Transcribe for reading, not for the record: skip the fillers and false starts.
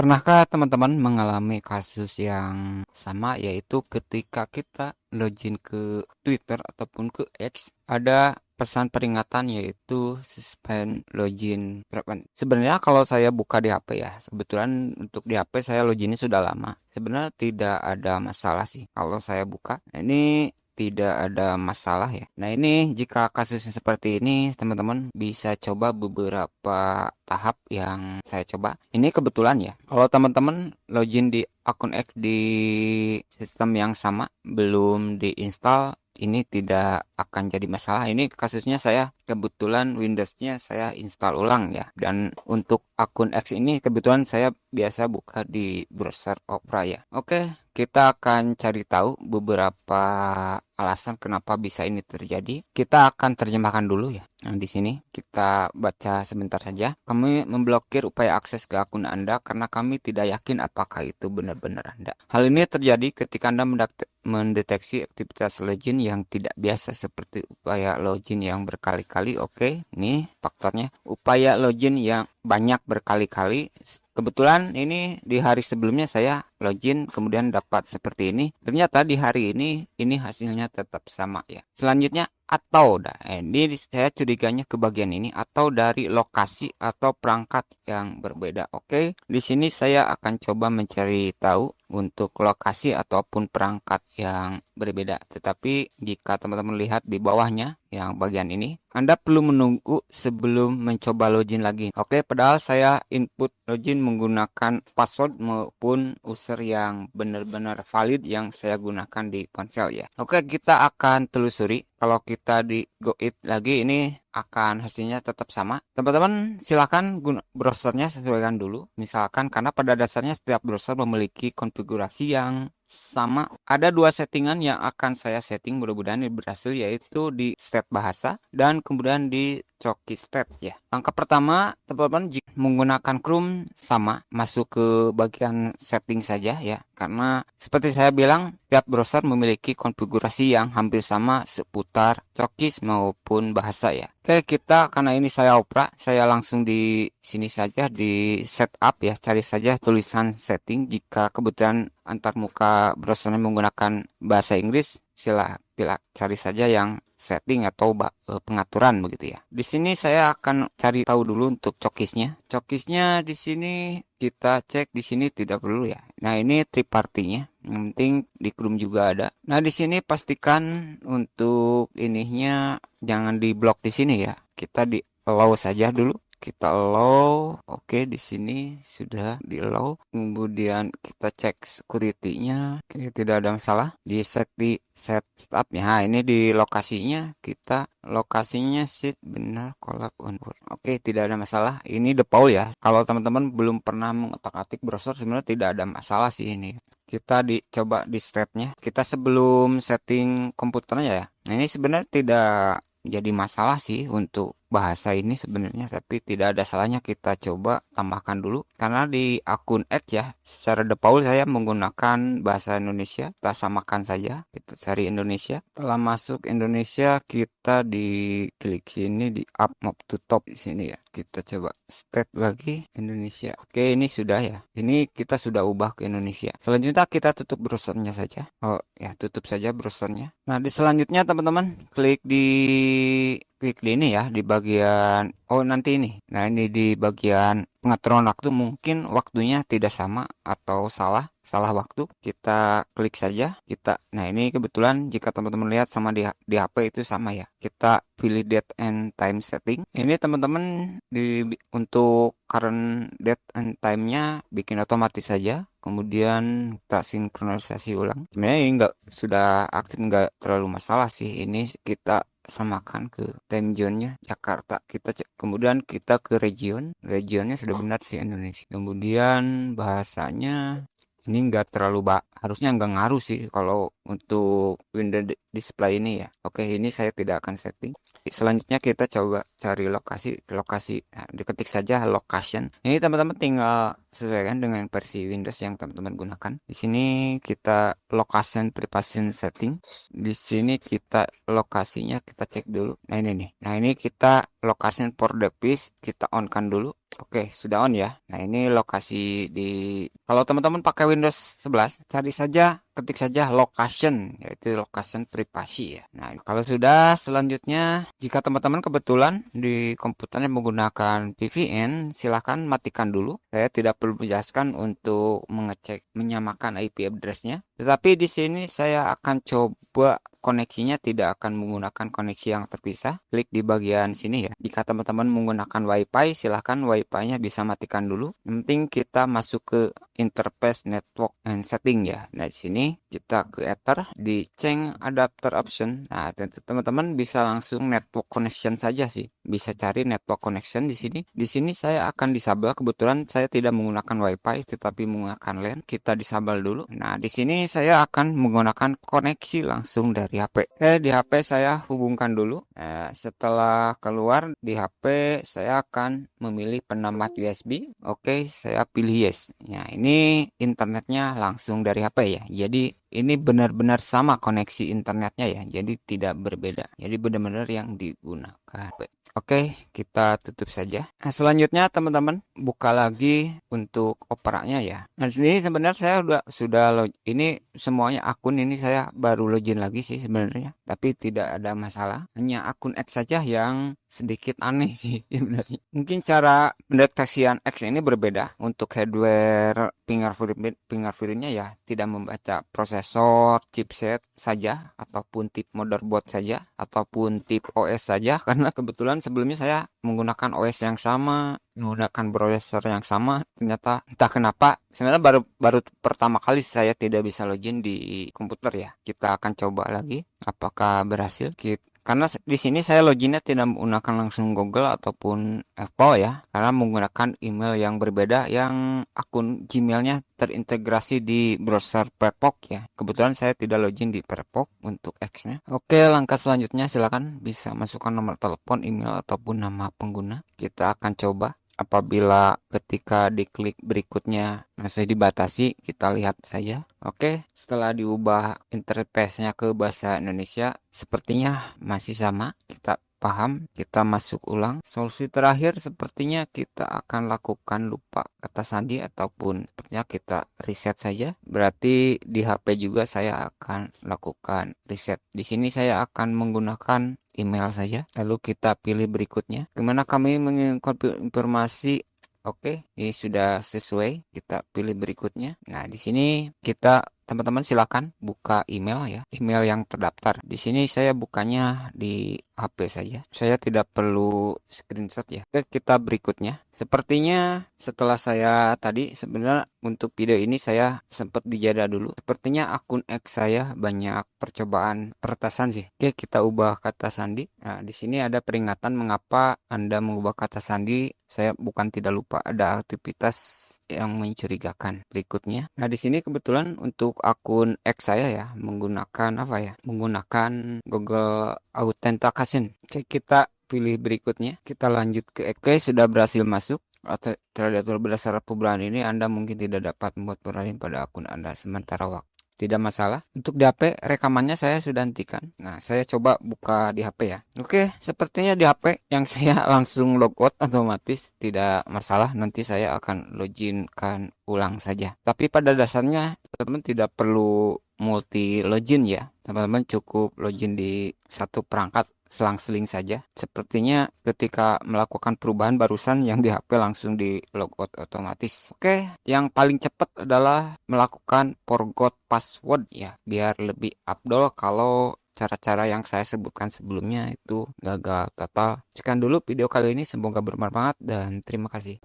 Pernahkah teman-teman mengalami kasus yang sama, yaitu ketika kita login ke Twitter ataupun ke X, ada pesan peringatan yaitu suspend login frequent. Sebenarnya kalau saya buka di HP ya, kebetulan untuk di HP saya loginnya sudah lama. Sebenarnya tidak ada masalah sih kalau saya buka. Ini tidak ada masalah ya. Nah, ini jika kasusnya seperti ini, teman-teman bisa coba beberapa tahap yang saya coba. Ini kebetulan ya. Kalau teman-teman login di akun X di sistem yang sama, belum diinstal, ini tidak akan jadi masalah. Ini kasusnya saya kebetulan Windows-nya saya install ulang ya. Dan untuk akun X ini kebetulan saya biasa buka di browser Opera ya. Oke, kita akan cari tahu beberapa alasan kenapa bisa ini terjadi. Kita akan terjemahkan dulu ya. Nah, di sini kita baca sebentar saja. Kami memblokir upaya akses ke akun Anda karena kami tidak yakin apakah itu benar-benar Anda. Hal ini terjadi ketika Anda mendeteksi aktivitas login yang tidak biasa seperti upaya login yang berkali-kali. Oke, ini faktornya. Upaya login yang banyak berkali-kali. Kebetulan ini di hari sebelumnya saya login kemudian dapat seperti ini. Ternyata di hari ini hasilnya tetap sama ya. Selanjutnya atau ini saya curiganya ke bagian ini, atau dari lokasi atau perangkat yang berbeda. Oke, di sini saya akan coba mencari tahu untuk lokasi ataupun perangkat yang berbeda. Tetapi jika teman-teman lihat di bawahnya yang bagian ini, Anda perlu menunggu sebelum mencoba login lagi. Oke, padahal saya input login menggunakan password maupun user yang benar-benar valid yang saya gunakan di ponsel ya. Oke, kita akan telusuri. Kalau kita di GoIt lagi, ini akan hasilnya tetap sama. Teman-teman silakan browsernya sesuaikan dulu. Misalkan karena pada dasarnya setiap browser memiliki konfigurasi yang sama. Ada dua settingan yang akan saya setting, mudah-mudahan ini berhasil, yaitu di state bahasa dan kemudian di Choki state ya. Langkah pertama, teman-teman jika menggunakan Chrome sama, masuk ke bagian setting saja ya. Karena seperti saya bilang, setiap browser memiliki konfigurasi yang hampir sama seputar Chokis maupun bahasa ya. Oke, kita karena ini saya Opera, saya langsung di sini saja di setup ya, cari saja tulisan setting. Jika kebetulan antar muka browsernya menggunakan bahasa Inggris, pilih cari saja yang setting atau pengaturan begitu ya. Di sini saya akan cari tahu dulu untuk Chokisnya. Chokisnya di sini kita cek, di sini tidak perlu ya. Nah, ini tripartinya. Yang penting di Chrome juga ada. Nah, di sini pastikan untuk ininya jangan di blok di sini ya. Kita di allow saja dulu. Kita allow. Oke, di sini sudah di allow. Kemudian kita cek security-nya. Oke, tidak ada masalah. Di setup ya. Nah, ini di lokasinya kita lokasinya sheet benar collab on board. Oke, tidak ada masalah. Ini default ya. Kalau teman-teman belum pernah mengotak-atik browser, sebenarnya tidak ada masalah sih ini. Kita dicoba di state-nya. Kita sebelum setting komputernya ya. Nah, ini sebenarnya tidak jadi masalah sih untuk bahasa ini sebenarnya, tapi tidak ada salahnya kita coba tambahkan dulu. Karena di akun X ya, secara default saya menggunakan bahasa Indonesia. Kita samakan saja. Kita cari Indonesia. Setelah masuk Indonesia, kita di klik sini di up map to top di sini ya. Kita coba state lagi Indonesia. Oke, ini sudah ya. Ini kita sudah ubah ke Indonesia. Selanjutnya kita tutup browsernya saja. Oh ya, tutup saja browsernya. Nah, di selanjutnya teman-teman klik ini ya di bagian nanti ini. Nah, ini di bagian pengaturan waktu, mungkin waktunya tidak sama atau salah waktu. Kita klik saja. Nah, ini kebetulan jika teman-teman lihat sama di HP itu sama ya. Kita pilih date and time setting. Ini teman-teman untuk current date and time-nya bikin otomatis saja. Kemudian kita sinkronisasi ulang. Sebenarnya ini sudah aktif, nggak terlalu masalah sih. Ini kita samakan ke time zone-nya Jakarta. Kemudian kita ke regionnya sudah benar sih Indonesia. Kemudian bahasanya ini nggak terlalu harusnya nggak ngaruh sih kalau untuk window display ini ya. Oke, ini saya tidak akan setting. Selanjutnya kita coba cari lokasi. Nah, diketik saja location. Ini teman-teman tinggal sesuaikan dengan versi Windows yang teman-teman gunakan. Di sini kita location preparation setting. Di sini kita lokasinya kita cek dulu. Nah, ini nih. Nah, ini kita location for device kita on kan dulu. Oke, sudah on ya. Nah, ini lokasi kalau teman-teman pakai Windows 11, cari saja, ketik saja location, yaitu location privasi ya. Nah, kalau sudah, selanjutnya jika teman-teman kebetulan di komputernya menggunakan VPN, silahkan matikan dulu. Saya tidak perlu menjelaskan untuk mengecek menyamakan IP address-nya. Tetapi di sini saya akan coba koneksinya tidak akan menggunakan koneksi yang terpisah. Klik di bagian sini ya. Jika teman-teman menggunakan WiFi, silahkan WiFi-nya bisa matikan dulu. Yang penting kita masuk ke interface network and setting ya. Nah, di sini kita ke Ether, di change adapter option. Nah, teman-teman bisa langsung network connection saja sih. Bisa cari network connection di sini. Di sini saya akan disable. Kebetulan saya tidak menggunakan WiFi tetapi menggunakan LAN. Kita disable dulu. Nah, di sini saya akan menggunakan koneksi langsung dari HP. Di HP saya hubungkan dulu. Setelah keluar di HP, saya akan memilih penambah USB. Oke, saya pilih yes. Nah, ini internetnya langsung dari HP ya. Jadi ini benar-benar sama koneksi internetnya ya. Jadi tidak berbeda. Jadi benar-benar yang digunakan. Oke, kita tutup saja. Nah, selanjutnya teman-teman buka lagi untuk Opera-nya ya. Nah, di sini sebenarnya saya sudah ini semuanya akun ini saya baru login lagi sih sebenarnya, tapi tidak ada masalah. Hanya akun X saja yang sedikit aneh sih sebenarnya. Mungkin cara pendeteksian X ini berbeda. Untuk hardware fingerprintnya ya tidak membaca prosesor, chipset saja ataupun tip motherboard saja ataupun tip OS saja, karena kebetulan sebelumnya saya menggunakan OS yang sama, menggunakan browser yang sama. Ternyata entah kenapa sebenarnya baru pertama kali saya tidak bisa login di komputer ya. Kita akan coba lagi apakah berhasil. Karena di sini saya loginnya tidak menggunakan langsung Google ataupun Apple ya, karena menggunakan email yang berbeda yang akun Gmailnya terintegrasi di browser Firefox ya. Kebetulan saya tidak login di Firefox untuk X-nya. Oke, langkah selanjutnya silakan bisa masukkan nomor telepon, email ataupun nama pengguna. Kita akan coba. Apabila ketika diklik berikutnya masih dibatasi, kita lihat saja. Oke, setelah diubah interface-nya ke bahasa Indonesia, sepertinya masih sama. Kita paham, kita masuk ulang. Solusi terakhir sepertinya kita akan lakukan lupa kata sandi ataupun sepertinya kita reset saja. Berarti di HP juga saya akan lakukan reset. Di sini saya akan menggunakan email saja. Lalu kita pilih berikutnya. Kemana kami menginformasi. Oke, ini sudah sesuai. Kita pilih berikutnya. Nah, di sini teman-teman silakan buka email ya, email yang terdaftar. Di sini saya bukanya di HP saja. Saya tidak perlu screenshot ya. Oke, kita berikutnya. Sepertinya setelah saya tadi sebenarnya untuk video ini saya sempat dijeda dulu. Sepertinya akun X saya banyak percobaan peretasan sih. Oke, kita ubah kata sandi. Nah, di sini ada peringatan mengapa Anda mengubah kata sandi. Saya bukan tidak lupa ada aktivitas yang mencurigakan berikutnya. Nah, di sini kebetulan untuk akun X saya ya menggunakan menggunakan Google Authentication. Oke, kita pilih berikutnya. Kita lanjut ke Oke, sudah berhasil masuk. Teratur berdasarkan pembulaan ini Anda mungkin tidak dapat membuat peralihan pada akun Anda sementara waktu. Tidak masalah. Untuk di HP rekamannya saya sudah hentikan. Nah, saya coba buka di HP ya. Oke, sepertinya di HP yang saya langsung logout otomatis, tidak masalah. Nanti saya akan loginkan ulang saja. Tapi pada dasarnya teman-teman tidak perlu multi login ya. Teman-teman cukup login di satu perangkat selang-seling saja. Sepertinya ketika melakukan perubahan barusan yang di HP langsung di logout otomatis. Oke, yang paling cepat adalah melakukan forgot password ya, biar lebih afdol kalau cara-cara yang saya sebutkan sebelumnya itu gagal total. Sekian dulu video kali ini, semoga bermanfaat dan terima kasih.